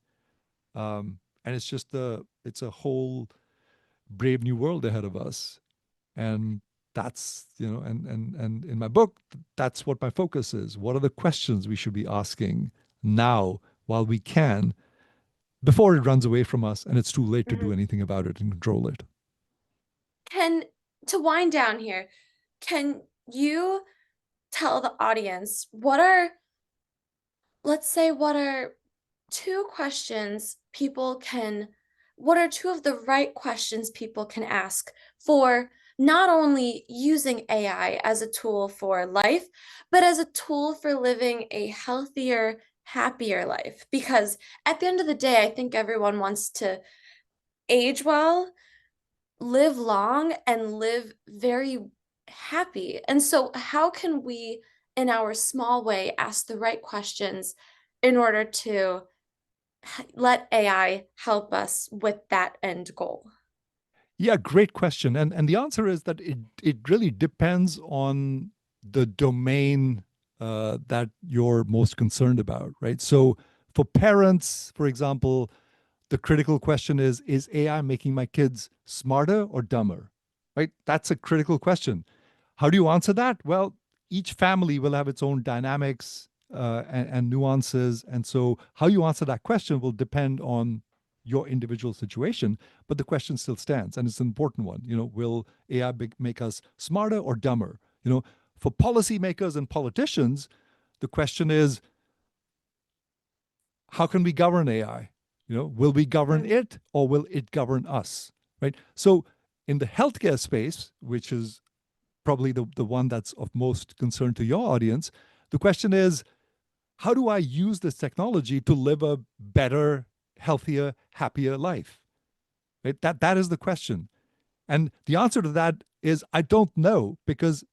And it's a whole brave new world ahead of us. And that's, and in my book, that's what my focus is. What are the questions we should be asking now while we can, before it runs away from us and it's too late to do Mhm. anything about it and control it? Can to wind down here, can you tell the audience let's say, what are two questions people can, what are two of the right questions people can ask for not only using AI as a tool for life, but as a tool for living a healthier, happier life? Because at the end of the day, I think everyone wants to age well, live long, and live very happy. And so, how can we, in our small way, ask the right questions in order to let AI help us with that end goal? Yeah, great question. And the answer is that it really depends on the domain that you're most concerned about, right? So for parents, for example, the critical question is AI making my kids smarter or dumber? Right? That's a critical question. How do you answer that? Well, each family will have its own dynamics and nuances. And so, how you answer that question will depend on your individual situation. But the question still stands, and it's an important one. Will AI make us smarter or dumber? For policymakers and politicians, the question is, how can we govern AI? Will we govern Mm, it or will it govern us? Right. So in the healthcare space, which is probably the one that's of most concern to your audience, the question is, how do I use this technology to live a better, healthier, happier life? Right? That is the question. And the answer to that is I don't know, because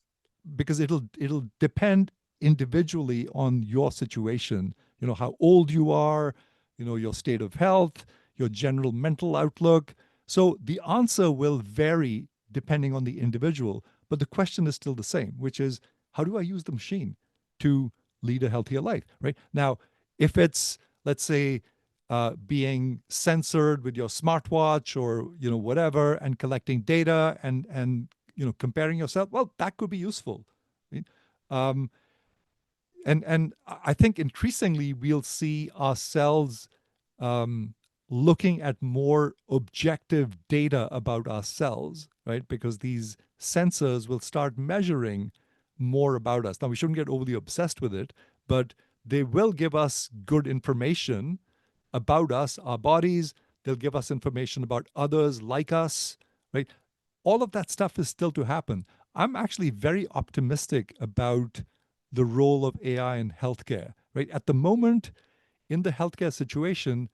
it'll depend individually on your situation, how old you are, your state of health, your general mental outlook. So the answer will vary depending on the individual, but the question is still the same, which is, how do I use the machine to lead a healthier life? Right now, if it's, let's say, being censored with your smartwatch or whatever, and collecting data and comparing yourself, well, that could be useful, right? um, and I think increasingly we'll see ourselves um, looking at more objective data about ourselves, right? Because these sensors will start measuring more about us. Now, we shouldn't get overly obsessed with it, but they will give us good information about us, our bodies. They'll give us information about others like us, right? All of that stuff is still to happen. I'm actually very optimistic about the role of AI in healthcare, right? At the moment, in the healthcare situation,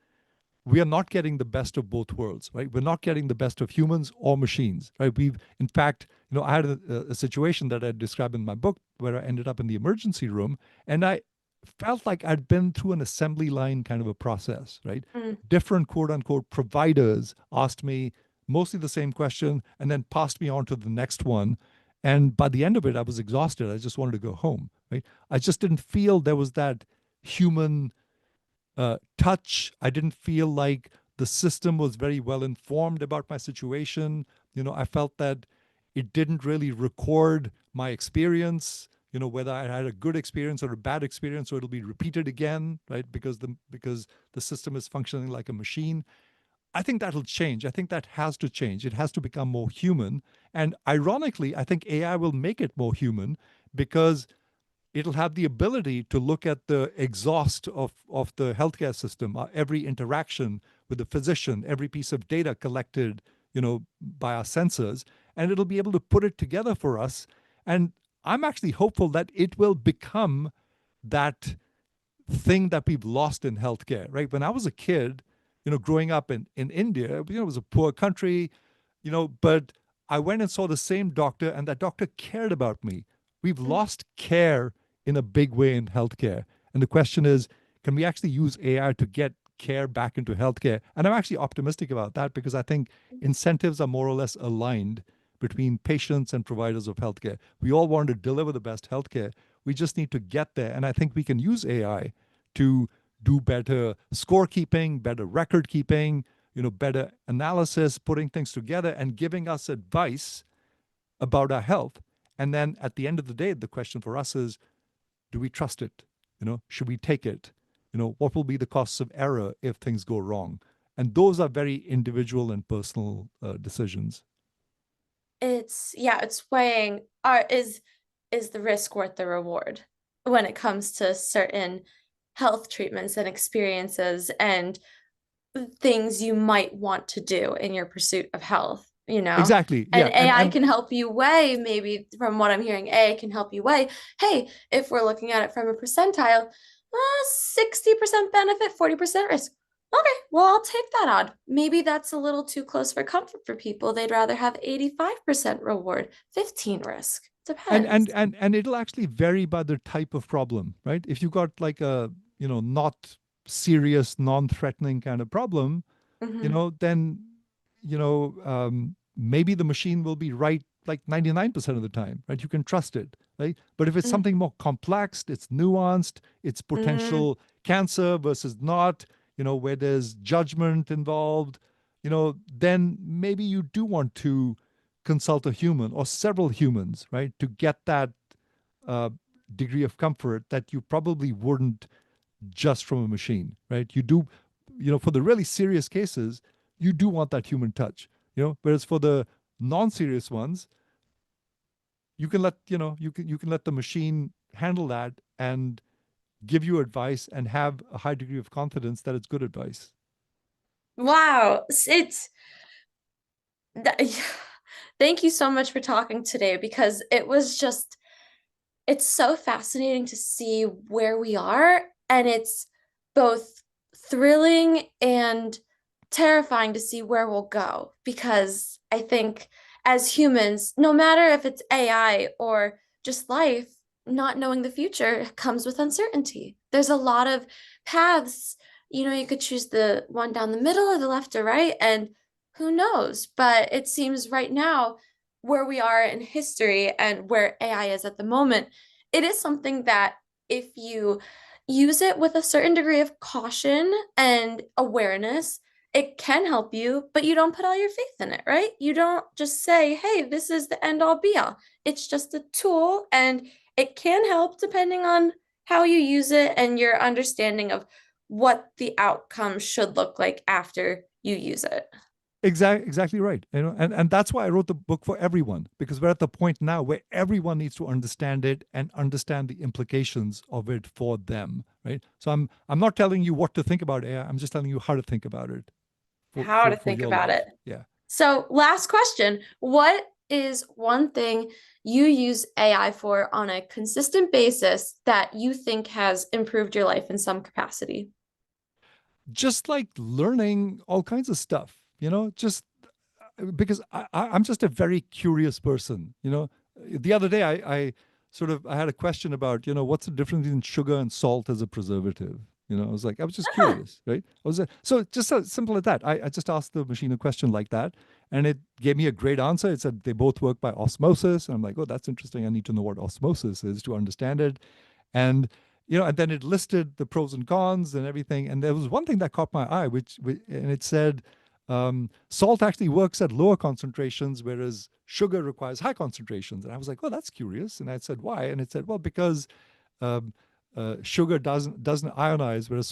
we are not getting the best of both worlds, right? We're not getting the best of humans or machines, right? In fact, I had a situation that I described in my book where I ended up in the emergency room, and I felt like I'd been through an assembly line kind of a process, right? mm, Different quote unquote providers asked me mostly the same question and then passed me on to the next one. And by the end of it, I was exhausted. I just wanted to go home, right? I just didn't feel there was that human touch. I didn't feel like the system was very well informed about my situation. I felt that it didn't really record my experience. whether I had a good experience or a bad experience, so it'll be repeated again, right? Because the system is functioning like a machine. I think that'll change. I think that has to change. It has to become more human. And ironically, I think AI will make it more human because it'll have the ability to look at the exhaust of the healthcare system, every interaction with the physician, every piece of data collected, by our sensors, and it'll be able to put it together for us. And I'm actually hopeful that it will become that thing that we've lost in healthcare, right? When I was a kid, growing up in India, it was a poor country, but I went and saw the same doctor, and that doctor cared about me. We've lost care in a big way in healthcare. And the question is, can we actually use AI to get care back into healthcare? And I'm actually optimistic about that because I think incentives are more or less aligned between patients and providers of healthcare. We all want to deliver the best healthcare. We just need to get there. And I think we can use AI to do better scorekeeping, better record keeping, better analysis, putting things together and giving us advice about our health. And then at the end of the day, the question for us is, do we trust it? Should we take it? What will be the costs of error if things go wrong? And those are very individual and personal decisions. It's weighing is the risk worth the reward when it comes to certain health treatments and experiences and things you might want to do in your pursuit of health, Exactly. and Yeah. AI can help you weigh, maybe from what I'm hearing, AI can help you weigh, hey, if we're looking at it from a percentile, 60% benefit, 40% risk. Okay, well, I'll take that on. Maybe that's a little too close for comfort for people. They'd rather have 85% reward, 15 risk. and Depends. and and and it'll actually vary by the type of problem, right? If you got like a not serious, non-threatening kind of problem, Mm-hmm. then maybe the machine will be right like 99% of the time, right? You can trust it, right? But if it's something more complex, it's nuanced, it's Mm-hmm. potential cancer versus not, where there's judgment involved, then maybe you do want to consult a human or several humans, right, to get that uh, degree of comfort that you probably wouldn't just from a machine, right? You do, for the really serious cases, you do want that human touch, whereas for the non-serious ones, you can let, you can let the machine handle that and give you advice and have a high degree of confidence that it's good advice. Wow. That, thank you so much for talking today because it's so fascinating to see where we are. And it's both thrilling and terrifying to see where we'll go. Because I think as humans, no matter if it's AI or just life, not knowing the future comes with uncertainty. There's a lot of paths. You could choose the one down the middle or the left or right, and who knows? But it seems right now, where we are in history and where AI is at the moment, it is something that if you use it with a certain degree of caution and awareness, it can help you, but you don't put all your faith in it, right? You don't just say, hey, this is the end all be all. It's just a tool and it can help depending on how you use it and your understanding of what the outcome should look like after you use it. Exactly right. And that's why I wrote the book for everyone, because we're at the point now where everyone needs to understand it and understand the implications of it for them, right? So I'm not telling you what to think about AI. I'm just telling you how to think about it for How to for for think your about life. it. Yeah. So, last question. What is one thing you use AI for on a consistent basis that you think has improved your life in some capacity? Just like learning all kinds of stuff, just because I'm just a very curious person. The other day I had a question about, what's the difference between sugar and salt as a preservative. I was just Ah, curious, right? So just so simple as that. I just asked the machine a question like that, and it gave me a great answer. It said they both work by osmosis. And I'm like, oh, that's interesting. I need to know what osmosis is to understand it. And and then it listed the pros and cons and everything. And there was one thing that caught my eye, and it said, Salt actually works at lower concentrations, whereas sugar requires high concentrations. And I was like, oh, that's curious. And I said, why? And it said, well, because um, sugar doesn't ionize, whereas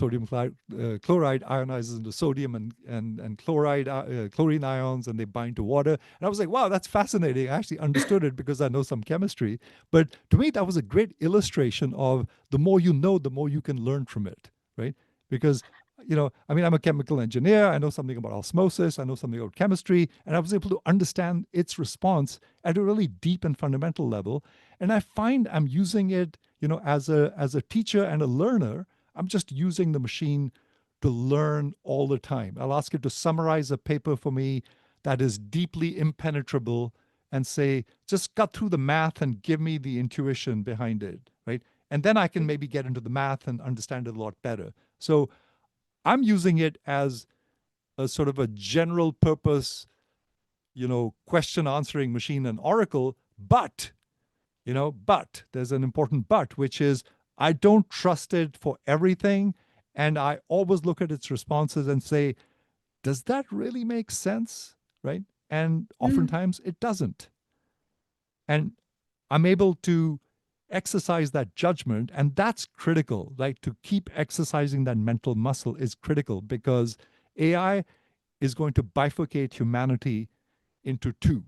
chloride ionizes into sodium and chlorine ions, and they bind to water. And I was like, wow, that's fascinating. I actually understood it because I know some chemistry. But to me, that was a great illustration of the more you know, the more you can learn from it, right? Because I mean, I'm a chemical engineer. I know something about osmosis. I know something about chemistry. And I was able to understand its response at a really deep and fundamental level. And I find I'm using it, as a teacher and a learner. I'm just using the machine to learn all the time. I'll ask it to summarize a paper for me that is deeply impenetrable and say, just cut through the math and give me the intuition behind it, right? And then I can maybe get into the math and understand it a lot better. So I'm using it as a sort of a general purpose, question answering machine and oracle. But there's an important but, which is I don't trust it for everything. And I always look at its responses and say, does that really make sense? Right. And Mm. oftentimes it doesn't. And I'm able to exercise that judgment. And that's critical. Like, to keep exercising that mental muscle is critical, because AI is going to bifurcate humanity into two: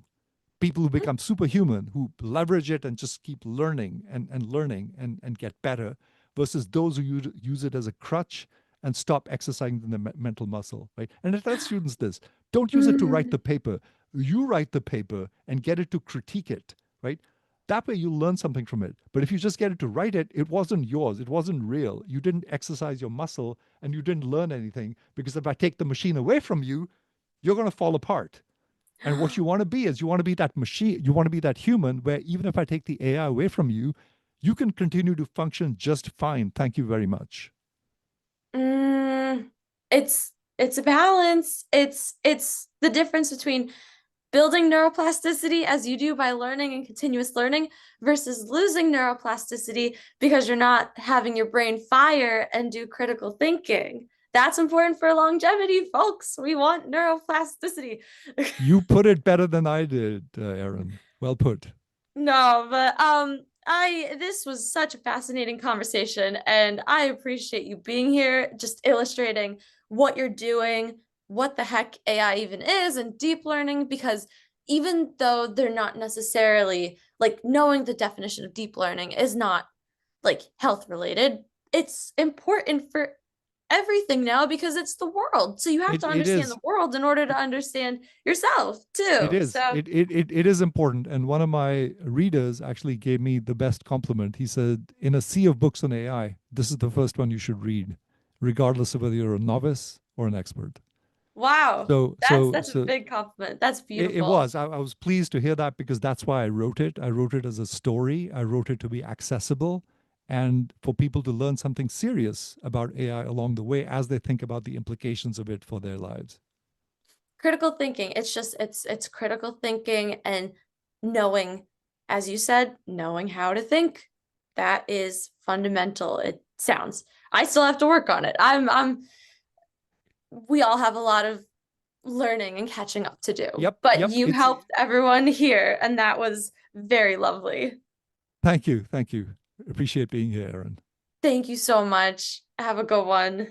people who become superhuman, who leverage it and just keep learning and learning and get better, versus those who use it as a crutch and stop exercising the mental muscle, right? And I tell students this: don't use it to write the paper. You write the paper and get it to critique it, right? That way you'll learn something from it. But if you just get it to write it, it wasn't yours. It wasn't real. You didn't exercise your muscle and you didn't learn anything, because if I take the machine away from you, you're going to fall apart. And what you want to be is, you want to be that machine, you want to be that human where even if I take the AI away from you, you can continue to function just fine. Thank you very much. Mm, it's a balance. It's the difference between building neuroplasticity as you do by learning and continuous learning versus losing neuroplasticity because you're not having your brain fire and do critical thinking. That's important for longevity, folks. We want neuroplasticity. You put it better than I did, Erin. Well put. No, but I this was such a fascinating conversation, and I appreciate you being here, just illustrating what you're doing, what the heck AI even is, and deep learning, because even though they're not necessarily like, knowing the definition of deep learning is not like health related, it's important for everything now because it's the world. So you have It to it understand the is. world in order to understand yourself It too. is. So It is important. And one of my readers actually gave me the best compliment. He said, in a sea of books on AI, this is the first one you should read, regardless of whether you're a novice or an expert. wow, So that's so that's a so big compliment. That's it beautiful. was. I was pleased to hear that, because that's why I wrote it. I wrote it as a story. I wrote it to be accessible and for people to learn something serious about AI along the way as they think about the implications of it for their lives. Critical thinking. It's just it's critical thinking and knowing, as you said, knowing how to think. That is fundamental. It sounds. I still have to work on it. I'm we all have a lot of learning and catching up to do. Yep, But yep. you helped everyone here, and that was very lovely. Thank you. Thank you. Appreciate being here, Aaron. Thank you so much. Have a good one.